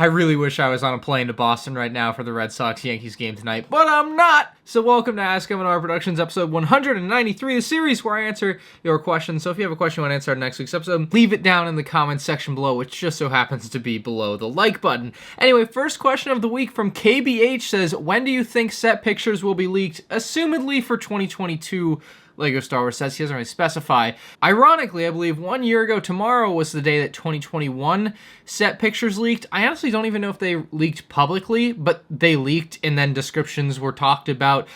I really wish I was on a plane to Boston right now for the Red Sox-Yankees game tonight, but I'm not! So welcome to Ask M&R Productions, episode 193, the series where I answer your questions. So if you have a question you want to answer in next week's episode, leave it down in the comments section below, which just so happens to be below the like button. Anyway, first question of the week from KBH says, when do you think set pictures will be leaked, assumedly for 2022? LEGO Star Wars sets. He doesn't really specify. Ironically, I believe 1 year ago tomorrow was the day that 2021 set pictures leaked. I honestly don't even know if they leaked publicly, but they leaked and then descriptions were talked about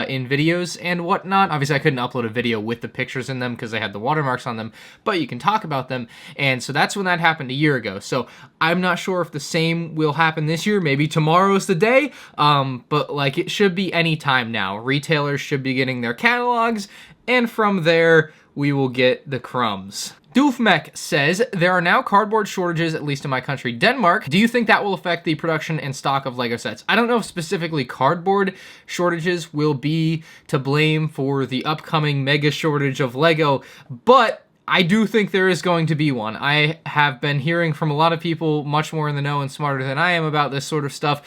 in videos and whatnot. Obviously, I couldn't upload a video with the pictures in them because they had the watermarks on them, but you can talk about them. And so that's when that happened a year ago. So I'm not sure if the same will happen this year. Maybe tomorrow's the day, but like it should be any time now. Retailers should be getting their catalogs, and from there, we will get the crumbs. Doofmech says, there are now cardboard shortages, at least in my country, Denmark. Do you think that will affect the production and stock of LEGO sets? I don't know if specifically cardboard shortages will be to blame for the upcoming mega shortage of LEGO, but I do think there is going to be one. I have been hearing from a lot of people much more in the know and smarter than I am about this sort of stuff,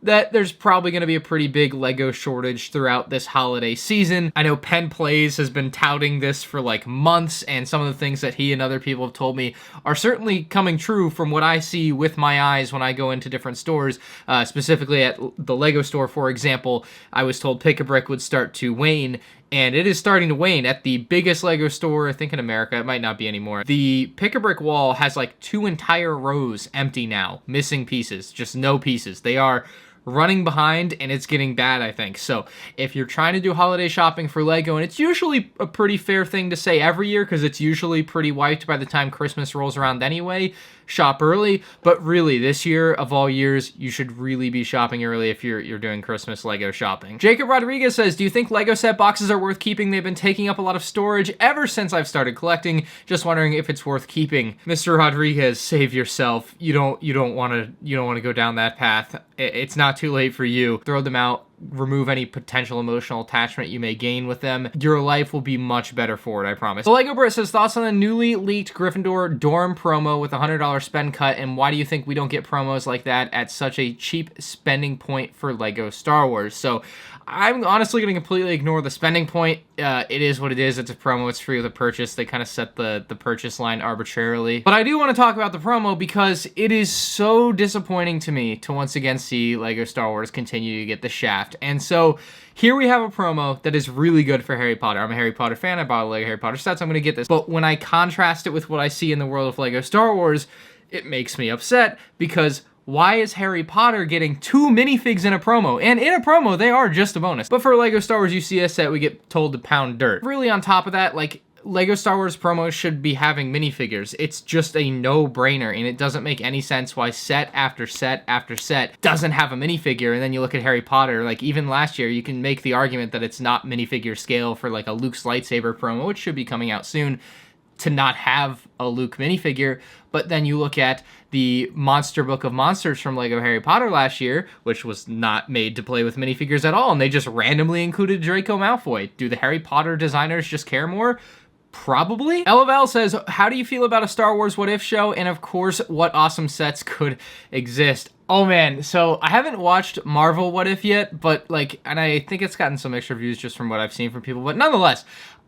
that there's probably going to be a pretty big LEGO shortage throughout this holiday season. I know Penn Plays has been touting this for like months, and some of the things that he and other people have told me are certainly coming true from what I see with my eyes when I go into different stores, specifically at the LEGO store, for example. I was told Pick-a-Brick would start to wane, and it is starting to wane at the biggest LEGO store, I think in America. It might not be anymore. The Pick-a-Brick wall has like 2 entire rows empty now, missing pieces, just no pieces. They are running behind, and it's getting bad, I think. So if you're trying to do holiday shopping for LEGO, and it's usually a pretty fair thing to say every year because it's usually pretty wiped by the time Christmas rolls around anyway, shop early. But really, this year of all years, you should really be shopping early if you're doing Christmas LEGO shopping. Jacob Rodriguez says, do you think LEGO set boxes are worth keeping? They've been taking up a lot of storage ever since I've started collecting. Just wondering if it's worth keeping. Mr. Rodriguez, save yourself. You don't want to go down that path. It's not too late for you. Throw them out. Remove any potential emotional attachment you may gain with them. Your life will be much better for it, I promise. The Lego Brit says, thoughts on the newly leaked Gryffindor dorm promo with a $100 spend cut, and why do you think we don't get promos like that at such a cheap spending point for LEGO Star Wars? So I'm honestly going to completely ignore the spending point. It is what it is. It's a promo. It's free with a purchase. They kind of set the purchase line arbitrarily. But I do want to talk about the promo because it is so disappointing to me to once again see LEGO Star Wars continue to get the shaft. And so here we have a promo that is really good for Harry Potter. I'm a Harry Potter fan. I bought a LEGO Harry Potter set, so I'm going to get this. But when I contrast it with what I see in the world of LEGO Star Wars, it makes me upset because why is Harry Potter getting 2 minifigs in a promo? And in a promo, they are just a bonus. But for LEGO Star Wars, you see a set, we get told to pound dirt. Really on top of that, like, LEGO Star Wars promos should be having minifigures. It's just a no-brainer, and it doesn't make any sense why set after set after set doesn't have a minifigure. And then you look at Harry Potter, like even last year, you can make the argument that it's not minifigure scale for like a Luke's lightsaber promo, which should be coming out soon, to not have a Luke minifigure. But then you look at the Monster Book of Monsters from LEGO Harry Potter last year, which was not made to play with minifigures at all, and they just randomly included Draco Malfoy. Do the Harry Potter designers just care more? Probably. Elaval says, how do you feel about a Star Wars What If show? And of course, what awesome sets could exist? Oh man, so I haven't watched Marvel What If yet, but like, and I think it's gotten some mixed reviews just from what I've seen from people, but nonetheless,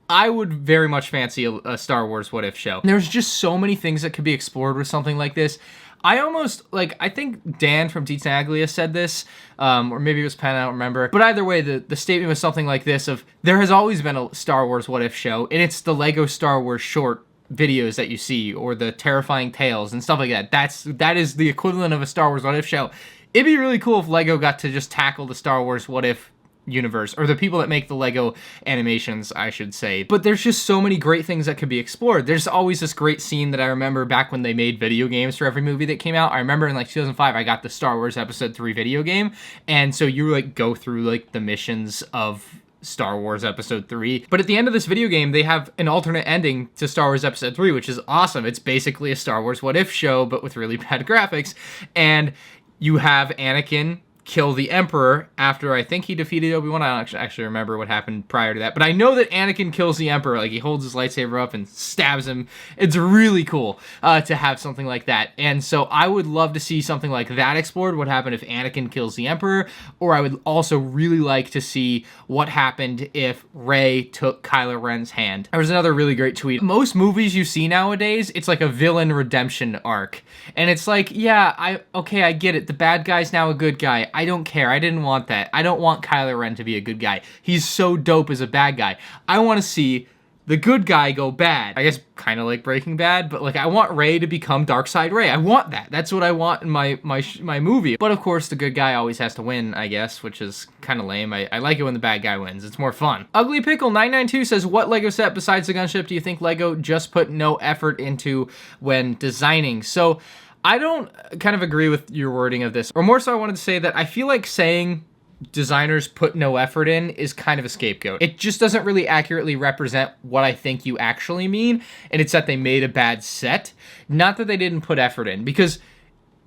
I would very much fancy a Star Wars What If show. There's just so many things that could be explored with something like this. I almost, like, I think Dan from Titanic said this, or maybe it was Penn, I don't remember. But either way, the statement was something like this of, there has always been a Star Wars What If show, and it's the LEGO Star Wars short videos that you see, or the terrifying tales and stuff like that. That is the equivalent of a Star Wars What If show. It'd be really cool if LEGO got to just tackle the Star Wars What If universe, or the people that make the LEGO animations, I should say. But there's just so many great things that could be explored. There's always this great scene that I remember back when they made video games for every movie that came out. I remember in like 2005, I got the Star Wars Episode 3 video game, and so you like go through like the missions of Star Wars Episode 3. But at the end of this video game, they have an alternate ending to Star Wars Episode 3, which is awesome. It's basically a Star Wars What If show, but with really bad graphics. And you have Anakin kill the Emperor after I think he defeated Obi-Wan. I don't actually remember what happened prior to that, but I know that Anakin kills the Emperor. Like, he holds his lightsaber up and stabs him. It's really cool to have something like that. And so I would love to see something like that explored. What happened if Anakin kills the Emperor? Or I would also really like to see what happened if Rey took Kylo Ren's hand. There was another really great tweet. Most movies you see nowadays, it's like a villain redemption arc. And it's like, yeah, I get it. The bad guy's now a good guy. I don't care. I didn't want that. I don't want Kylo Ren to be a good guy. He's so dope as a bad guy. I want to see the good guy go bad. I guess kind of like Breaking Bad, but like I want Rey to become Darkseid Rey. I want that. That's what I want in my movie. But of course, the good guy always has to win, I guess, which is kind of lame. I like it when the bad guy wins. It's more fun. Ugly Pickle 992 says, what LEGO set besides the gunship do you think LEGO just put no effort into when designing? So I don't kind of agree with your wording of this, or more so I wanted to say that I feel like saying designers put no effort in is kind of a scapegoat. It just doesn't really accurately represent what I think you actually mean, and it's that they made a bad set, not that they didn't put effort in, because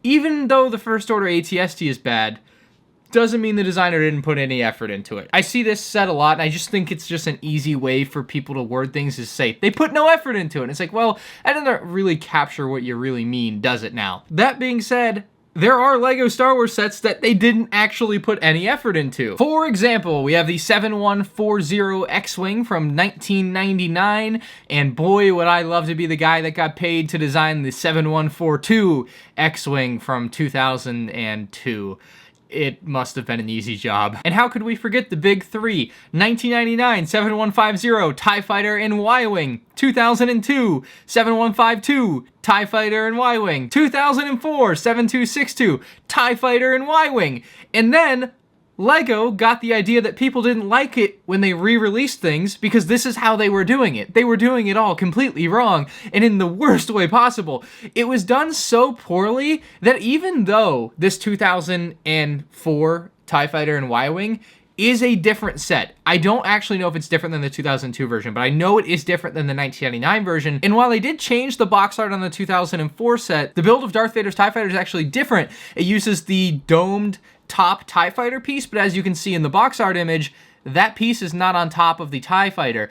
even though the First Order AT-ST is bad, doesn't mean the designer didn't put any effort into it. I see this said a lot, and I just think it's just an easy way for people to word things is say, they put no effort into it. And it's like, well, that doesn't really capture what you really mean, does it now? That being said, there are LEGO Star Wars sets that they didn't actually put any effort into. For example, we have the 7140 X-Wing from 1999, and boy, would I love to be the guy that got paid to design the 7142 X-Wing from 2002. It must have been an easy job. And how could we forget the big three? 1999, 7150, TIE Fighter and Y-Wing. 2002, 7152, TIE Fighter and Y-Wing. 2004, 7262, TIE Fighter and Y-Wing. And then LEGO got the idea that people didn't like it when they re-released things because this is how they were doing it. They were doing it all completely wrong and in the worst way possible. It was done so poorly that even though this 2004 TIE Fighter and Y-Wing is a different set, I don't actually know if it's different than the 2002 version, but I know it is different than the 1999 version. And while they did change the box art on the 2004 set, the build of Darth Vader's TIE Fighter is actually different. It uses the domed top TIE Fighter piece, but as you can see in the box art image, that piece is not on top of the TIE Fighter.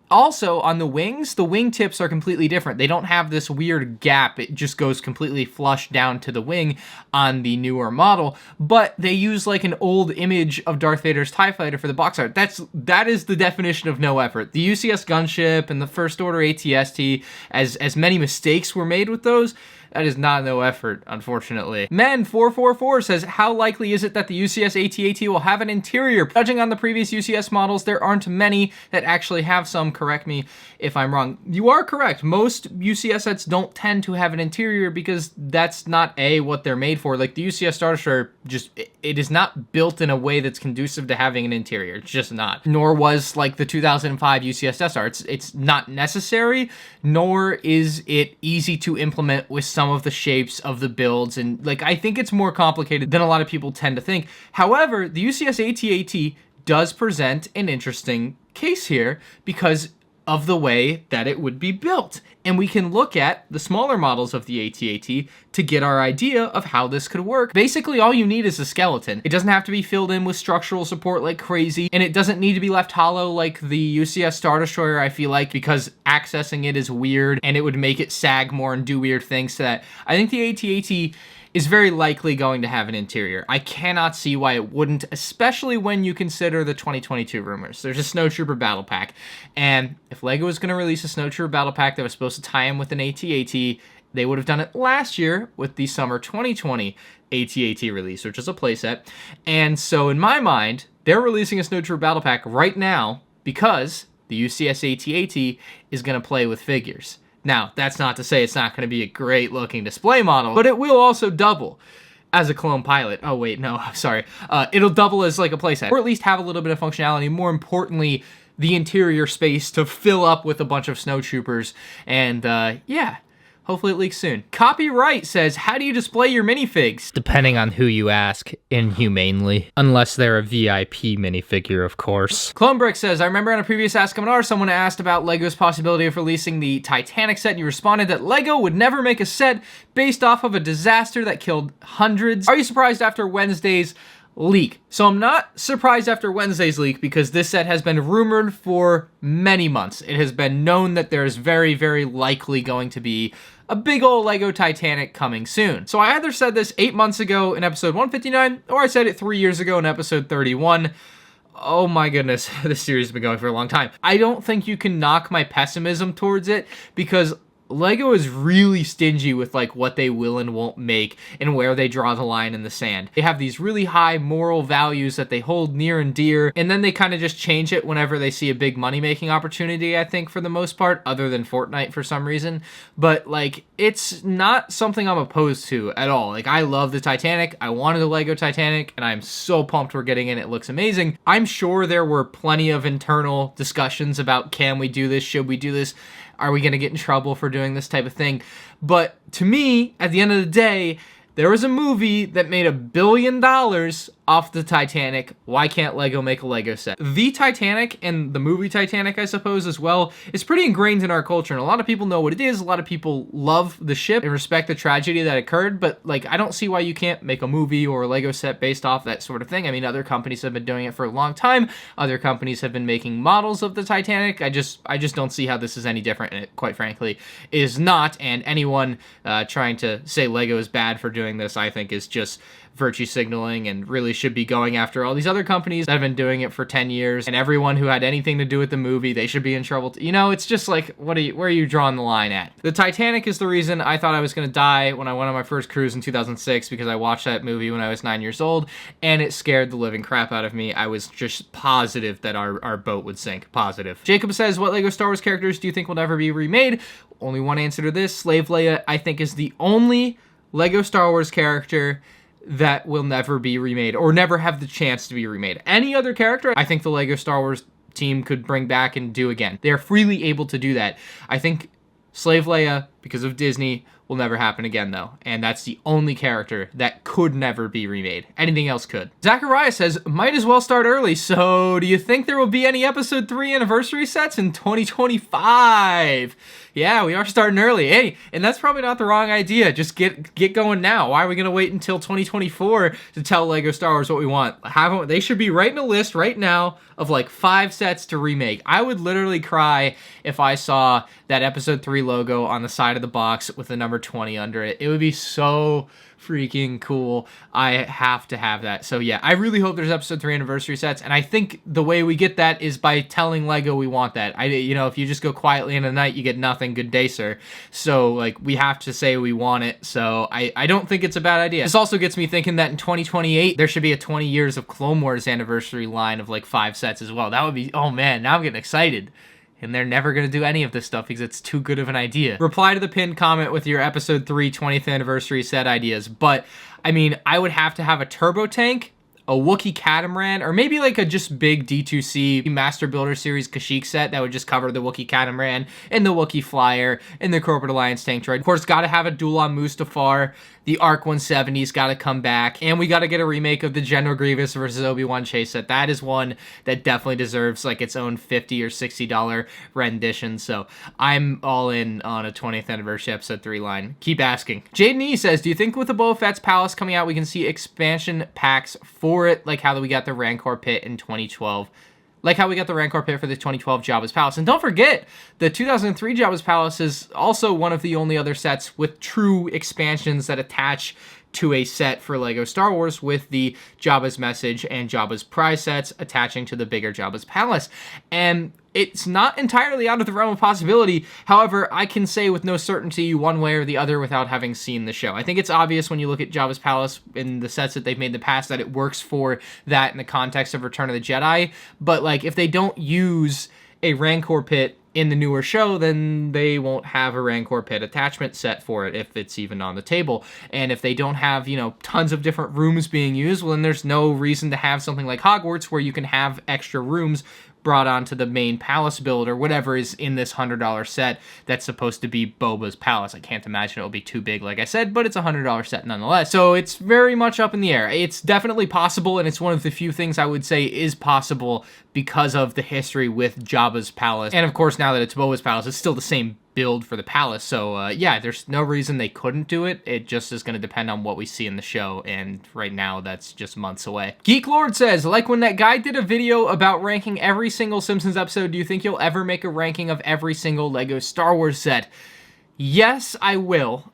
Also, on the wings, the wingtips are completely different. They don't have this weird gap. It just goes completely flush down to the wing on the newer model, but they use like an old image of Darth Vader's TIE Fighter for the box art. That is the definition of no effort. The UCS Gunship and the First Order AT-ST, as many mistakes were made with those, that is not no effort, unfortunately. Men444 says, how likely is it that the UCS AT-AT will have an interior? Judging on the previous UCS models, there aren't many that actually have some. Correct me if I'm wrong. You are correct. Most UCS sets don't tend to have an interior because that's not what they're made for. Like the UCS Star Destroyer, it is not built in a way that's conducive to having an interior. It's just not. Nor was like the 2005 UCS Death Star. It's not necessary, nor is it easy to implement with some of the shapes of the builds, and like I think it's more complicated than a lot of people tend to think. However, the UCS AT-AT does present an interesting case here because of the way that it would be built. And we can look at the smaller models of the AT-AT to get our idea of how this could work. Basically, all you need is a skeleton. It doesn't have to be filled in with structural support like crazy, and it doesn't need to be left hollow like the UCS Star Destroyer, I feel like, because accessing it is weird, and it would make it sag more and do weird things to that. I think the AT-AT is very likely going to have an interior. I cannot see why it wouldn't, especially when you consider the 2022 rumors. There's a Snowtrooper battle pack, and if LEGO was going to release a Snowtrooper battle pack that was supposed to tie in with an AT-AT, they would have done it last year with the summer 2020 AT-AT release, which is a playset. And so in my mind, they're releasing a Snowtrooper battle pack right now because the UCS AT-AT is going to play with figures. Now, that's not to say it's not going to be a great looking display model, but it will also double as a clone pilot. Oh wait, no, sorry. It'll double as like a playset, or at least have a little bit of functionality. More importantly, the interior space to fill up with a bunch of snowtroopers. And yeah, hopefully it leaks soon. Copyright says, how do you display your minifigs? Depending on who you ask, inhumanely. Unless they're a VIP minifigure, of course. Clonebrick says, I remember on a previous Ask M&R, someone asked about LEGO's possibility of releasing the Titanic set, and you responded that LEGO would never make a set based off of a disaster that killed hundreds. Are you surprised after Wednesday's leak. So I'm not surprised after Wednesday's leak because this set has been rumored for many months. It has been known that there's very, very likely going to be a big old LEGO Titanic coming soon. So I either said this 8 months ago in episode 159, or I said it 3 years ago in episode 31. Oh my goodness, this series has been going for a long time. I don't think you can knock my pessimism towards it because LEGO is really stingy with like what they will and won't make and where they draw the line in the sand. They have these really high moral values that they hold near and dear, and then they kind of just change it whenever they see a big money-making opportunity, I think, for the most part, other than Fortnite for some reason. But like, it's not something I'm opposed to at all. Like, I love the Titanic. I wanted a LEGO Titanic, and I'm so pumped we're getting it. It looks amazing. I'm sure there were plenty of internal discussions about, can we do this? Should we do this? Are we going to get in trouble for doing this type of thing? But to me, at the end of the day, there was a movie that made $1 billion off the Titanic. Why can't LEGO make a LEGO set? The Titanic and the movie Titanic, I suppose, as well, is pretty ingrained in our culture. And a lot of people know what it is. A lot of people love the ship and respect the tragedy that occurred. But, like, I don't see why you can't make a movie or a LEGO set based off that sort of thing. I mean, other companies have been doing it for a long time. Other companies have been making models of the Titanic. I just don't see how this is any different. And it, quite frankly, is not. And anyone trying to say LEGO is bad for doing this, I think, is just virtue signaling and really should be going after all these other companies that have been doing it for 10 years, and everyone who had anything to do with the movie, they should be in trouble. You know, it's just like, where are you drawing the line at? The Titanic is the reason I thought I was going to die when I went on my first cruise in 2006, because I watched that movie when I was 9 years old, and it scared the living crap out of me. I was just positive that our boat would sink. Positive. Jacob says, what LEGO Star Wars characters do you think will never be remade? Only one answer to this. Slave Leia, I think, is the only LEGO Star Wars character that will never be remade or never have the chance to be remade. Any other character, I think the LEGO Star Wars team could bring back and do again. They're freely able to do that. I think Slave Leia, because of Disney, will never happen again, though. And that's the only character that could never be remade. Anything else could. Zachariah says, might as well start early. So do you think there will be any episode 3 anniversary sets in 2025? Yeah, we are starting early. Hey, and that's probably not the wrong idea. Just get going now. Why are we going to wait until 2024 to tell LEGO Star Wars what we want? They should be writing a list right now of like 5 sets to remake. I would literally cry if I saw that episode 3 logo on the side of the box with the number 20 under it. It would be so freaking cool. I have to have that. So yeah, I really hope there's episode 3 anniversary sets, and I think the way we get that is by telling LEGO we want that. If you just go quietly in the night, you get nothing. Good day, sir. So like, we have to say we want it. So I don't think it's a bad idea. This also gets me thinking that in 2028 there should be a 20 years of Clone Wars anniversary line of like 5 sets as well. That would be, oh man, now I'm getting excited. And they're never going to do any of this stuff because it's too good of an idea. Reply to the pinned comment with your episode 3 20th anniversary set ideas. But, I mean, I would have to have a turbo tank, a Wookiee catamaran, or maybe like a just big D2C Master Builder Series Kashyyyk set that would just cover the Wookiee catamaran and the Wookiee flyer and the Corporate Alliance tank droid. Of course, got to have a duel on Mustafar. The ARC 170's got to come back, and we got to get a remake of the General Grievous versus Obi-Wan chase set. That is one that definitely deserves like its own $50 or $60 rendition. So I'm all in on a 20th anniversary episode 3 line. Keep asking. Jaden E says, do you think with the Boba Fett's Palace coming out, we can see expansion packs for it, like how we got the Rancor Pit in 2012? Like how we got the Rancor Pit for the 2012 Jabba's Palace. And don't forget, the 2003 Jabba's Palace is also one of the only other sets with true expansions that attach to a set for LEGO Star Wars, with the Jabba's Message and Jabba's Prize sets attaching to the bigger Jabba's Palace. And it's not entirely out of the realm of possibility. However, I can say with no certainty one way or the other without having seen the show. I think it's obvious when you look at Jabba's Palace in the sets that they've made in the past that it works for that in the context of Return of the Jedi. But like, if they don't use a Rancor Pit in the newer show, then they won't have a Rancor Pit attachment set for it if it's even on the table. And if they don't have, tons of different rooms being used, well, then there's no reason to have something like Hogwarts where you can have extra rooms brought onto the main palace build or whatever is in this $100 set that's supposed to be Boba's palace. I can't imagine it'll be too big, like I said, but it's a $100 set nonetheless. So it's very much up in the air. It's definitely possible, and it's one of the few things I would say is possible because of the history with Jabba's palace. And of course, now that it's Boba's palace, it's still the same build for the palace. So yeah, there's no reason they couldn't do it. It just is going to depend on what we see in the show, and right now that's just months away. Geek Lord says, like when that guy did a video about ranking every single Simpsons episode, do you think you'll ever make a ranking of every single LEGO Star Wars set? Yes, I will.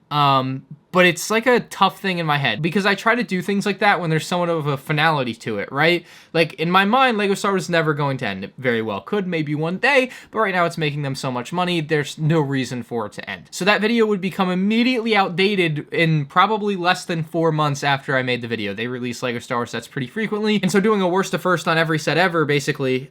But it's like a tough thing in my head because I try to do things like that when there's somewhat of a finality to it, right? Like in my mind, LEGO Star Wars is never going to end. It very well could, maybe one day, but right now it's making them so much money, there's no reason for it to end. So that video would become immediately outdated in probably less than 4 months after I made the video. They release LEGO Star Wars sets pretty frequently, and so doing a worst to first on every set ever, basically,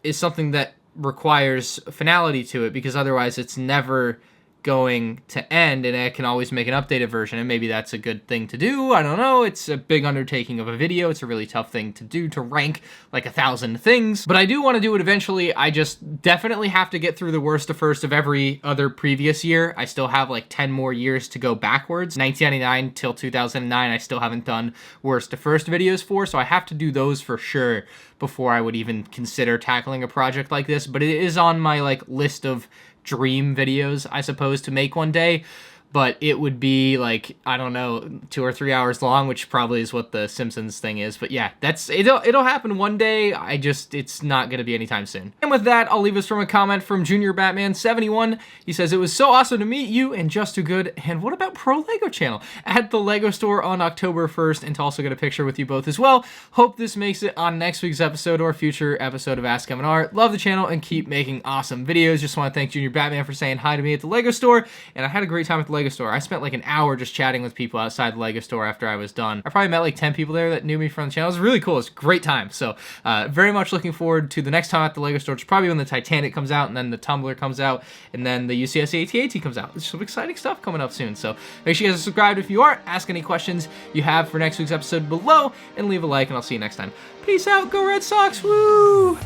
is something that requires finality to it because otherwise it's never going to end, and I can always make an updated version, and maybe that's a good thing to do. I don't know. It's a big undertaking of a video. It's a really tough thing to do, to rank like 1,000 things, but I do want to do it eventually. I just definitely have to get through the worst to first of every other previous year. I still have like 10 more years to go backwards. 1999 till 2009, I still haven't done worst to first videos for, so I have to do those for sure before I would even consider tackling a project like this, but it is on my like list of dream videos, I suppose, to make one day, but it would be like, I don't know, 2 or 3 hours long, which probably is what the Simpsons thing is. But yeah, it'll happen one day. It's not going to be anytime soon. And with that, I'll leave us from a comment from Junior Batman 71. He says, it was so awesome to meet you and Just Too Good. And what about Pro Lego Channel at the Lego store on October 1st, and to also get a picture with you both as well. Hope this makes it on next week's episode or future episode of Ask M&R. Love the channel and keep making awesome videos. Just want to thank Junior Batman for saying hi to me at the Lego store, and I had a great time at the Lego store. I spent like an hour just chatting with people outside the Lego store after I was done. I probably met like 10 people there that knew me from the channel. It was really cool. It was a great time. So very much looking forward to the next time at the Lego store, which is probably when the Titanic comes out, and then the Tumbler comes out, and then the UCS AT-AT comes out. There's some exciting stuff coming up soon. So make sure you guys are subscribed if you aren't. Ask any questions you have for next week's episode below, and leave a like, and I'll see you next time. Peace out. Go Red Sox. Woo!